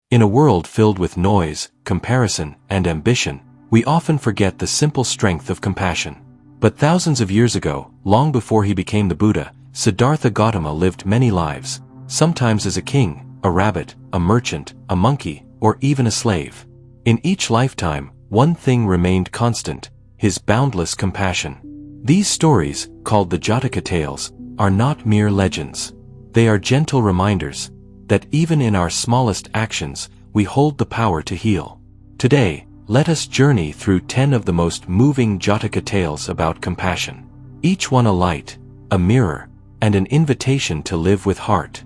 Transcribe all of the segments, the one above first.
In a world filled with noise, comparison, and ambition, we often forget the simple strength of compassion. But thousands of years ago, long before he became the Buddha, Siddhartha Gautama lived many lives, sometimes as a king, a rabbit, a merchant, a monkey, or even a slave. In each lifetime, one thing remained constant: his boundless compassion. These stories, called the Jataka tales, are not mere legends. They are gentle reminders that even in our smallest actions, we hold the power to heal. Today, let us journey through 10 of the most moving Jataka tales about compassion. Each one a light, a mirror, and an invitation to live with heart.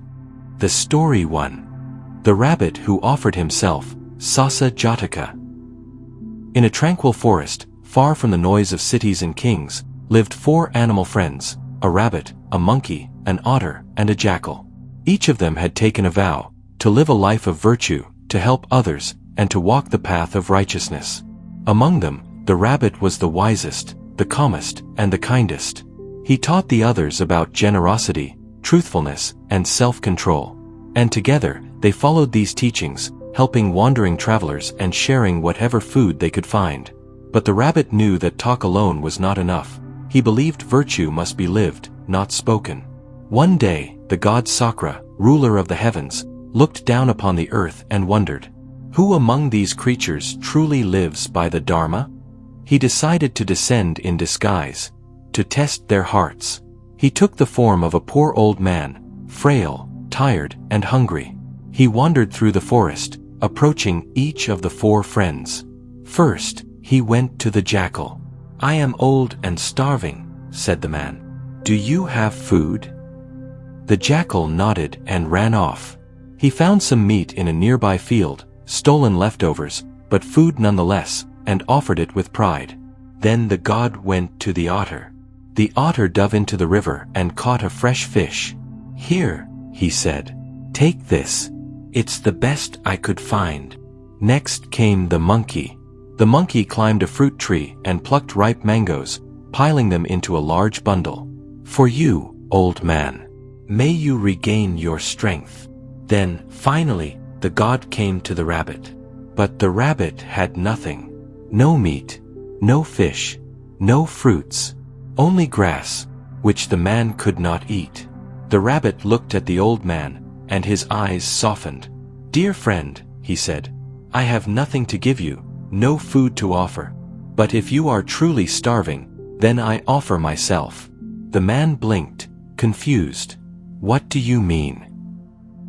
The Story 1. The Rabbit Who Offered Himself, Sasa Jataka. In a tranquil forest, far from the noise of cities and kings, lived 4 animal friends: a rabbit, a monkey, an otter, and a jackal. Each of them had taken a vow to live a life of virtue, to help others, and to walk the path of righteousness. Among them, the rabbit was the wisest, the calmest, and the kindest. He taught the others about generosity, truthfulness, and self-control. And together, they followed these teachings, helping wandering travelers and sharing whatever food they could find. But the rabbit knew that talk alone was not enough. He believed virtue must be lived, not spoken. One day, the god Sakra, ruler of the heavens, looked down upon the earth and wondered, who among these creatures truly lives by the Dharma? He decided to descend in disguise, to test their hearts. He took the form of a poor old man, frail, tired, and hungry. He wandered through the forest, approaching each of the 4 friends. First, he went to the jackal. "I am old and starving," said the man. "Do you have food?" The jackal nodded and ran off. He found some meat in a nearby field, stolen leftovers, but food nonetheless, and offered it with pride. Then the god went to the otter. The otter dove into the river and caught a fresh fish. "Here," he said, "take this. It's the best I could find." Next came the monkey. The monkey climbed a fruit tree and plucked ripe mangoes, piling them into a large bundle. "For you, old man. May you regain your strength." Then, finally, the god came to the rabbit. But the rabbit had nothing. No meat, no fish, no fruits, only grass, which the man could not eat. The rabbit looked at the old man, and his eyes softened. "Dear friend," he said, "I have nothing to give you, no food to offer. But if you are truly starving, then I offer myself." The man blinked, confused. "What do you mean?"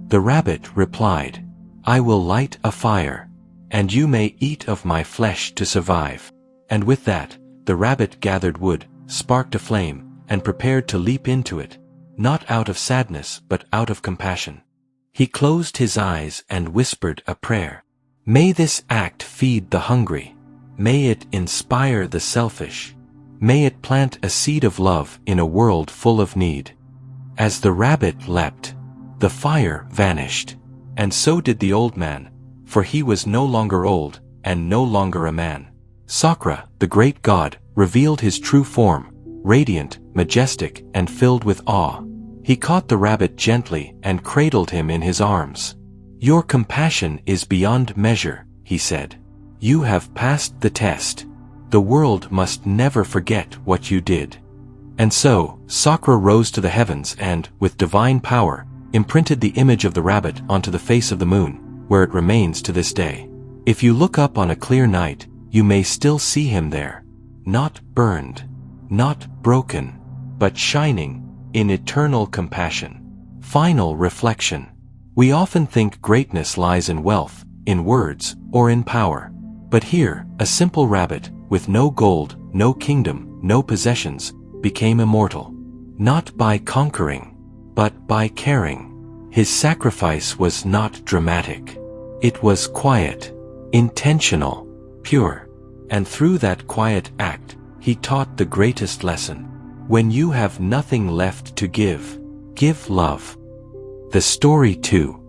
The rabbit replied, "I will light a fire, and you may eat of my flesh to survive." And with that, the rabbit gathered wood, sparked a flame, and prepared to leap into it, not out of sadness but out of compassion. He closed his eyes and whispered a prayer. "May this act feed the hungry. May it inspire the selfish. May it plant a seed of love in a world full of need." As the rabbit leapt, the fire vanished, and so did the old man, for he was no longer old, and no longer a man. Sakra, the great god, revealed his true form, radiant, majestic, and filled with awe. He caught the rabbit gently and cradled him in his arms. "Your compassion is beyond measure," he said. "You have passed the test. The world must never forget what you did." And so, Sakra rose to the heavens and, with divine power, imprinted the image of the rabbit onto the face of the moon, where it remains to this day. If you look up on a clear night, you may still see him there, not burned, not broken, but shining in eternal compassion. Final reflection. We often think greatness lies in wealth, in words, or in power. But here, a simple rabbit, with no gold, no kingdom, no possessions, became immortal. Not by conquering, but by caring. His sacrifice was not dramatic. It was quiet, intentional, pure. And through that quiet act, he taught the greatest lesson. When you have nothing left to give, give love. The Story 2.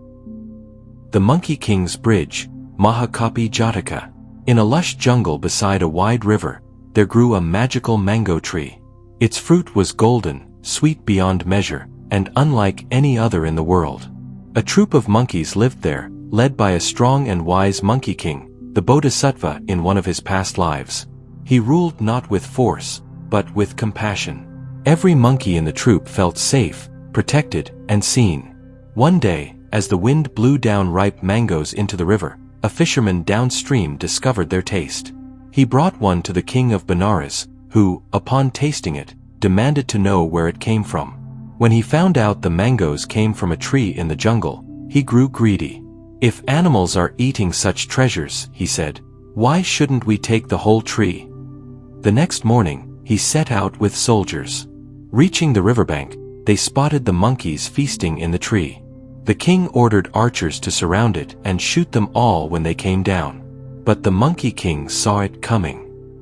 The Monkey King's Bridge, Mahakapi Jataka. In a lush jungle beside a wide river, there grew a magical mango tree. Its fruit was golden, sweet beyond measure, and unlike any other in the world. A troop of monkeys lived there, led by a strong and wise monkey king, the Bodhisattva in one of his past lives. He ruled not with force, but with compassion. Every monkey in the troop felt safe, protected, and seen. One day, as the wind blew down ripe mangoes into the river, a fisherman downstream discovered their taste. He brought one to the king of Benares, who, upon tasting it, demanded to know where it came from. When he found out the mangoes came from a tree in the jungle, he grew greedy. "If animals are eating such treasures," he said, "why shouldn't we take the whole tree?" The next morning, he set out with soldiers. Reaching the riverbank, they spotted the monkeys feasting in the tree. The king ordered archers to surround it and shoot them all when they came down. But the monkey king saw it coming.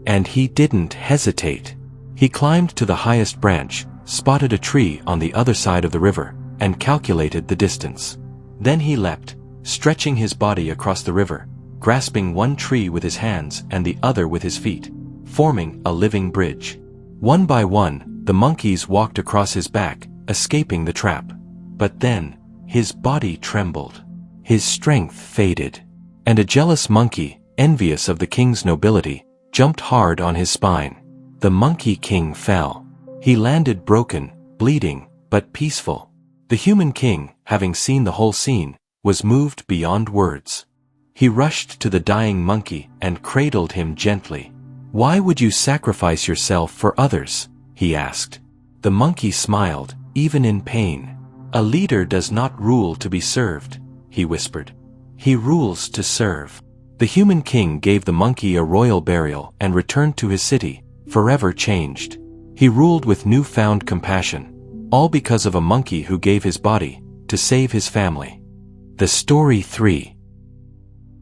And he didn't hesitate. He climbed to the highest branch, spotted a tree on the other side of the river, and calculated the distance. Then he leapt, stretching his body across the river, grasping one tree with his hands and the other with his feet, forming a living bridge. One by one, the monkeys walked across his back, escaping the trap. But then, his body trembled. His strength faded. And a jealous monkey, envious of the king's nobility, jumped hard on his spine. The monkey king fell. He landed broken, bleeding, but peaceful. The human king, having seen the whole scene, was moved beyond words. He rushed to the dying monkey and cradled him gently. "Why would you sacrifice yourself for others?" he asked. The monkey smiled, even in pain. "A leader does not rule to be served," he whispered. "He rules to serve." The human king gave the monkey a royal burial and returned to his city, forever changed. He ruled with newfound compassion, all because of a monkey who gave his body to save his family. The Story 3.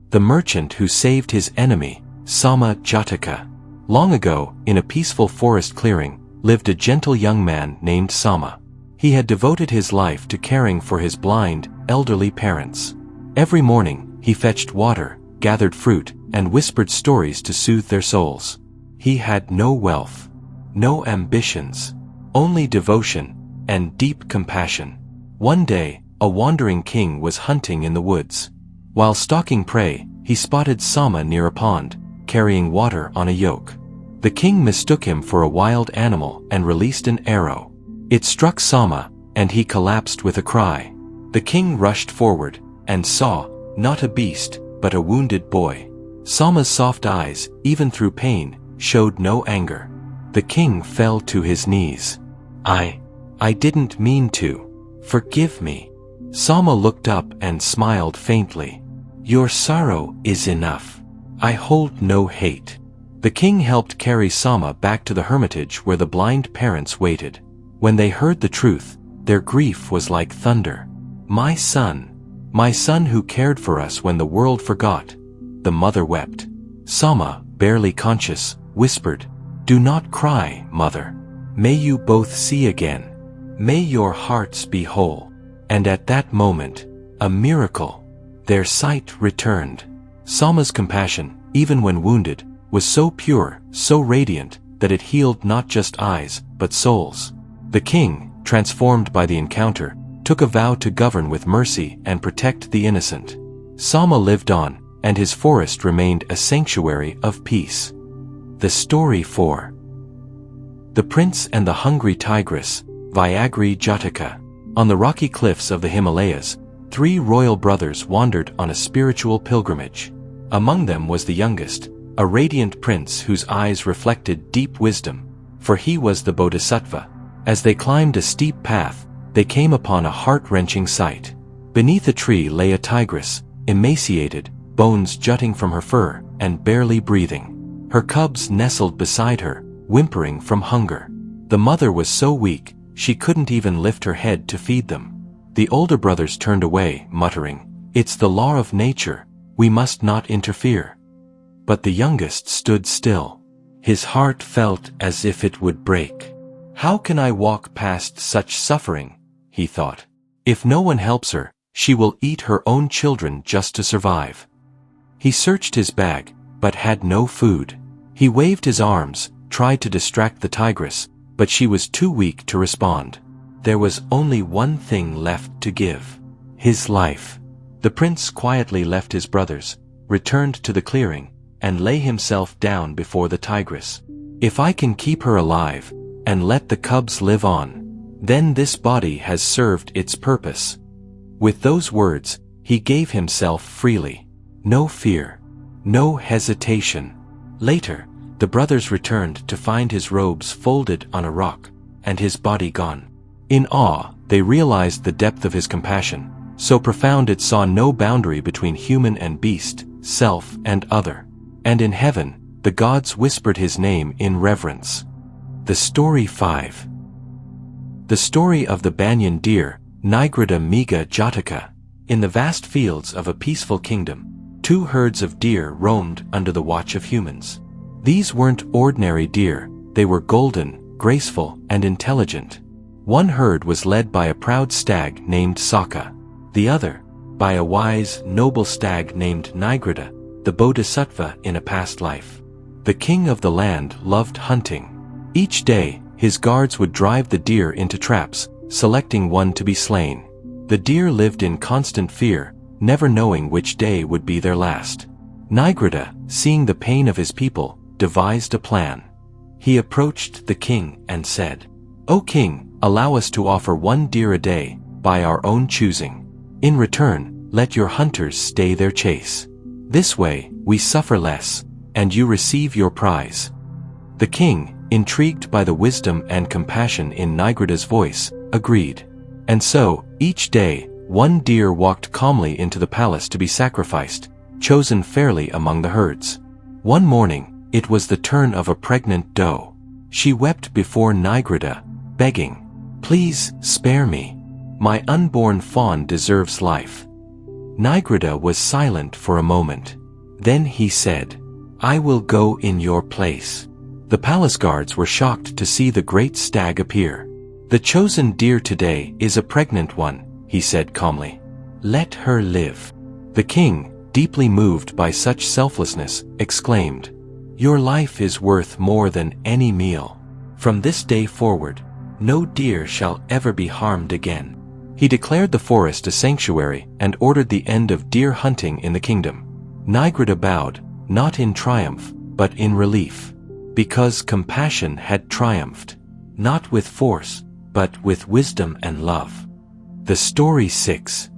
The merchant who saved his enemy, Sama Jataka. Long ago, in a peaceful forest clearing, lived a gentle young man named Sama. He had devoted his life to caring for his blind, elderly parents. Every morning, he fetched water, gathered fruit, and whispered stories to soothe their souls. He had no wealth, no ambitions, only devotion and deep compassion. One day, a wandering king was hunting in the woods. While stalking prey, he spotted Sama near a pond, carrying water on a yoke. The king mistook him for a wild animal and released an arrow. It struck Sama, and he collapsed with a cry. The king rushed forward and saw, not a beast, but a wounded boy. Sama's soft eyes, even through pain, showed no anger. The king fell to his knees. I didn't mean to. Forgive me." Sama looked up and smiled faintly. "Your sorrow is enough. I hold no hate." The king helped carry Sama back to the hermitage where the blind parents waited. When they heard the truth, their grief was like thunder. My son who cared for us when the world forgot," the mother wept. Sama, barely conscious, whispered, "Do not cry, mother. May you both see again. May your hearts be whole." And at that moment, a miracle. Their sight returned. Sama's compassion, even when wounded, was so pure, so radiant, that it healed not just eyes, but souls. The king, transformed by the encounter, took a vow to govern with mercy and protect the innocent. Sama lived on, and his forest remained a sanctuary of peace. The Story 4. The Prince and the Hungry Tigress, Vyagri Jataka. On the rocky cliffs of the Himalayas, 3 royal brothers wandered on a spiritual pilgrimage. Among them was the youngest, a radiant prince whose eyes reflected deep wisdom, for he was the Bodhisattva. As they climbed a steep path, they came upon a heart-wrenching sight. Beneath a tree lay a tigress, emaciated, bones jutting from her fur, and barely breathing. Her cubs nestled beside her, whimpering from hunger. The mother was so weak, she couldn't even lift her head to feed them. The older brothers turned away, muttering, "It's the law of nature, we must not interfere." But the youngest stood still. His heart felt as if it would break. "How can I walk past such suffering?" he thought. "If no one helps her, she will eat her own children just to survive." He searched his bag, but had no food. He waved his arms, tried to distract the tigress, but she was too weak to respond. There was only one thing left to give: his life. The prince quietly left his brothers, returned to the clearing, and lay himself down before the tigress. "If I can keep her alive, and let the cubs live on, then this body has served its purpose." With those words, he gave himself freely. No fear. No hesitation. Later, the brothers returned to find his robes folded on a rock, and his body gone. In awe, they realized the depth of his compassion, so profound it saw no boundary between human and beast, self and other. And in heaven, the gods whispered his name in reverence. The Story 5. The story of the Banyan deer, Nigrida miga Jataka. In the vast fields of a peaceful kingdom, 2 herds of deer roamed under the watch of humans. These weren't ordinary deer, they were golden, graceful, and intelligent. One herd was led by a proud stag named Saka, the other, by a wise, noble stag named Nigrida, the Bodhisattva in a past life. The king of the land loved hunting. Each day, his guards would drive the deer into traps, selecting one to be slain. The deer lived in constant fear, never knowing which day would be their last. Nigrida, seeing the pain of his people, devised a plan. He approached the king and said, "O king, allow us to offer 1 deer a day, by our own choosing. In return, let your hunters stay their chase. This way, we suffer less, and you receive your prize." The king, intrigued by the wisdom and compassion in Nigrida's voice, agreed. And so, each day, 1 deer walked calmly into the palace to be sacrificed, chosen fairly among the herds. One morning, it was the turn of a pregnant doe. She wept before Nigrida, begging, "Please, spare me. My unborn fawn deserves life." Nigrida was silent for a moment. Then he said, "I will go in your place." The palace guards were shocked to see the great stag appear. "The chosen deer today is a pregnant one," he said calmly. "Let her live." The king, deeply moved by such selflessness, exclaimed, "Your life is worth more than any meal. From this day forward, no deer shall ever be harmed again." He declared the forest a sanctuary and ordered the end of deer hunting in the kingdom. Nigrida bowed, not in triumph, but in relief. Because compassion had triumphed, not with force, but with wisdom and love. The Story 6.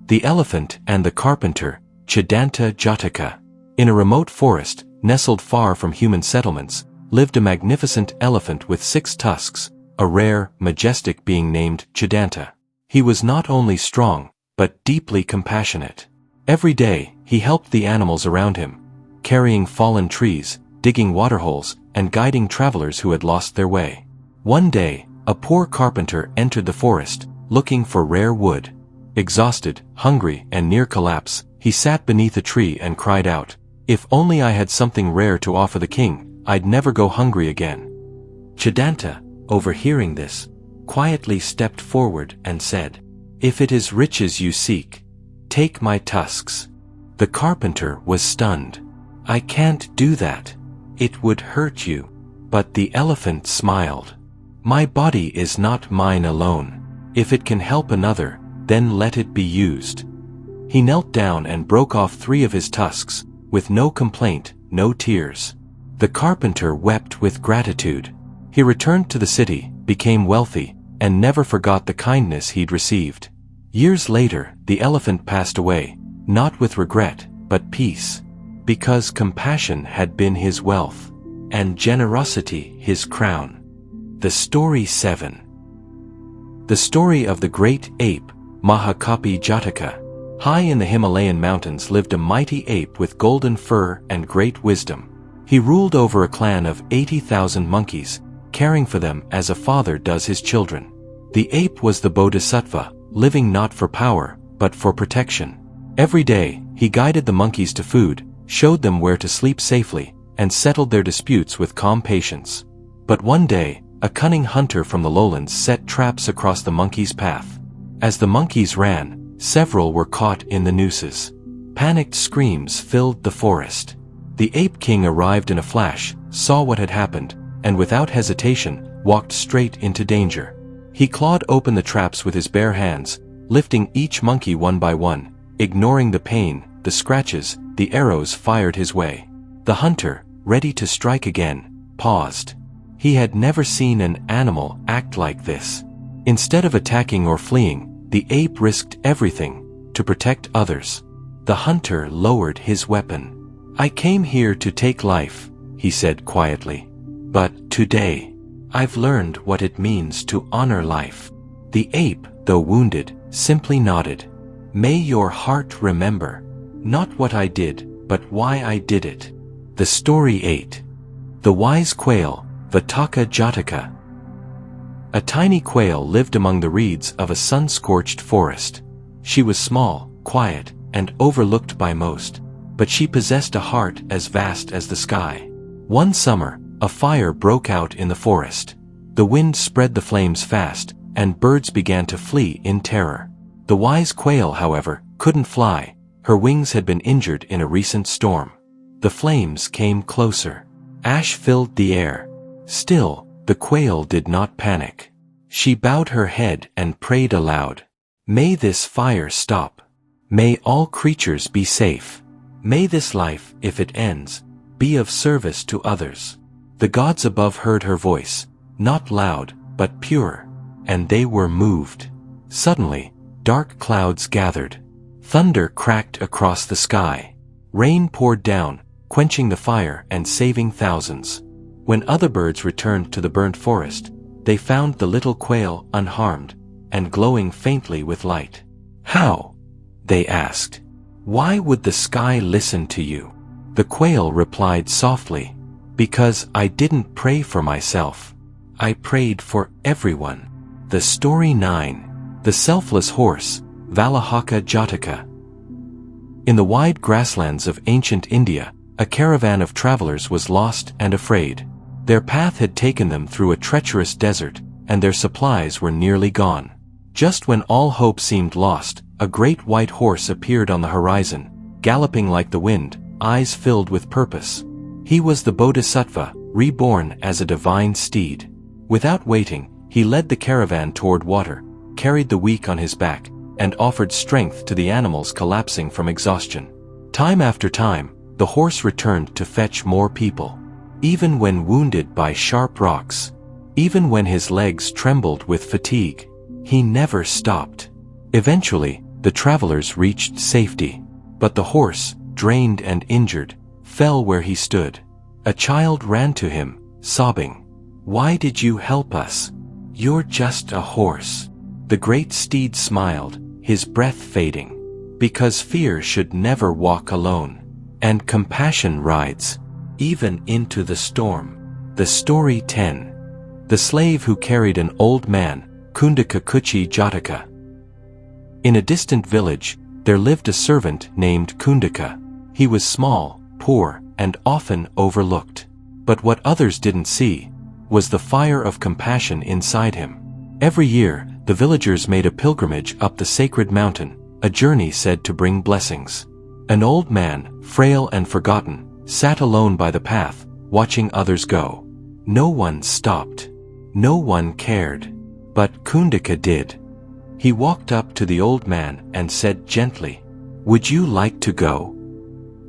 The Elephant and the Carpenter, Chidanta Jataka. In a remote forest, nestled far from human settlements, lived a magnificent elephant with 6 tusks, a rare, majestic being named Chidanta. He was not only strong, but deeply compassionate. Every day, he helped the animals around him, carrying fallen trees, digging waterholes, and guiding travelers who had lost their way. One day, a poor carpenter entered the forest, looking for rare wood. Exhausted, hungry, and near collapse, he sat beneath a tree and cried out, "If only I had something rare to offer the king, I'd never go hungry again." Chidanta, overhearing this, quietly stepped forward and said, "If it is riches you seek, take my tusks." The carpenter was stunned. "I can't do that. It would hurt you." But the elephant smiled. "My body is not mine alone. If it can help another, then let it be used." He knelt down and broke off 3 of his tusks, with no complaint, no tears. The carpenter wept with gratitude. He returned to the city, became wealthy, and never forgot the kindness he'd received. Years later, the elephant passed away, not with regret, but peace. Because compassion had been his wealth, and generosity his crown. The Story 7. The story of the Great Ape, Mahakapi Jataka. High in the Himalayan mountains lived a mighty ape with golden fur and great wisdom. He ruled over a clan of 80,000 monkeys, caring for them as a father does his children. The ape was the Bodhisattva, living not for power, but for protection. Every day, he guided the monkeys to food, showed them where to sleep safely, and settled their disputes with calm patience. But one day, a cunning hunter from the lowlands set traps across the monkeys' path. As the monkeys ran, several were caught in the nooses. Panicked screams filled the forest. The ape king arrived in a flash, saw what had happened, and without hesitation, walked straight into danger. He clawed open the traps with his bare hands, lifting each monkey one by one, ignoring the pain, the scratches, the arrows fired his way. The hunter, ready to strike again, paused. He had never seen an animal act like this. Instead of attacking or fleeing, the ape risked everything to protect others. The hunter lowered his weapon. "I came here to take life," he said quietly. "But today, I've learned what it means to honor life." The ape, though wounded, simply nodded. "May your heart remember, not what I did, but why I did it." The story 8. The Wise Quail, Jataka. A tiny quail lived among the reeds of a sun-scorched forest. She was small, quiet, and overlooked by most, but she possessed a heart as vast as the sky. One summer, a fire broke out in the forest. The wind spread the flames fast, and birds began to flee in terror. The wise quail, however, couldn't fly. Her wings had been injured in a recent storm. The flames came closer. Ash filled the air. Still, the quail did not panic. She bowed her head and prayed aloud. "May this fire stop. May all creatures be safe. May this life, if it ends, be of service to others." The gods above heard her voice, not loud, but pure, and they were moved. Suddenly, dark clouds gathered. Thunder cracked across the sky. Rain poured down, quenching the fire and saving thousands. When other birds returned to the burnt forest, they found the little quail unharmed and glowing faintly with light. "How?" they asked. "Why would the sky listen to you?" The quail replied softly, "Because I didn't pray for myself. I prayed for everyone." The story 9. The Selfless Horse, Jataka. In the wide grasslands of ancient India, a caravan of travelers was lost and afraid. Their path had taken them through a treacherous desert, and their supplies were nearly gone. Just when all hope seemed lost, a great white horse appeared on the horizon, galloping like the wind, eyes filled with purpose. He was the Bodhisattva, reborn as a divine steed. Without waiting, he led the caravan toward water, carried the weak on his back, and offered strength to the animals collapsing from exhaustion. Time after time, the horse returned to fetch more people. Even when wounded by sharp rocks, even when his legs trembled with fatigue, he never stopped. Eventually, the travelers reached safety, but the horse, drained and injured, fell where he stood. A child ran to him, sobbing, "Why did you help us? You're just a horse." The great steed smiled, his breath fading. Because fear should never walk alone, and compassion rides even into the storm. The story 10. The slave who carried an old man, Jataka. In a distant village, there lived a servant named Kundaka. He was small, poor, and often overlooked. But what others didn't see was the fire of compassion inside him. Every year, the villagers made a pilgrimage up the sacred mountain, a journey said to bring blessings. An old man, frail and forgotten, sat alone by the path, watching others go. No one stopped. No one cared. But Kundaka did. He walked up to the old man and said gently, "Would you like to go?"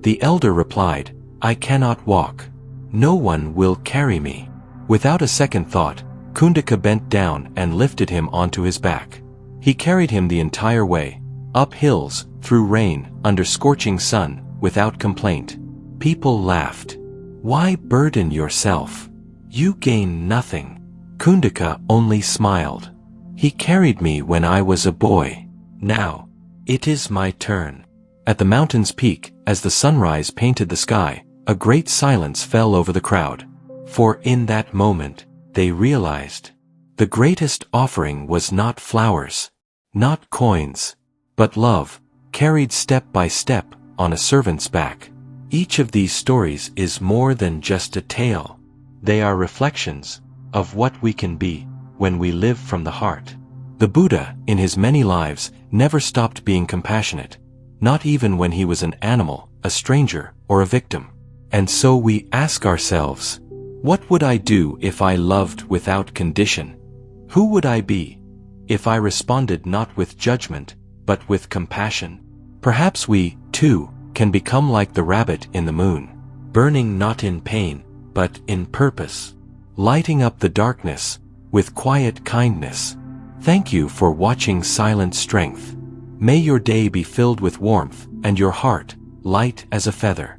The elder replied, "I cannot walk. No one will carry me." Without a second thought, Kundaka bent down and lifted him onto his back. He carried him the entire way, up hills, through rain, under scorching sun, without complaint. People laughed. "Why burden yourself? You gain nothing." Kundaka only smiled. "He carried me when I was a boy. Now, it is my turn." At the mountain's peak, as the sunrise painted the sky, a great silence fell over the crowd. For in that moment, they realized the greatest offering was not flowers, not coins, but love, carried step by step on a servant's back. Each of these stories is more than just a tale. They are reflections of what we can be when we live from the heart. The Buddha, in his many lives, never stopped being compassionate, not even when he was an animal, a stranger, or a victim. And so we ask ourselves, what would I do if I loved without condition? Who would I be? if I responded not with judgment, but with compassion? Perhaps we, too, can become like the rabbit in the moon, burning not in pain, but in purpose, lighting up the darkness with quiet kindness. Thank you for watching Silent Strength. May your day be filled with warmth and your heart light as a feather.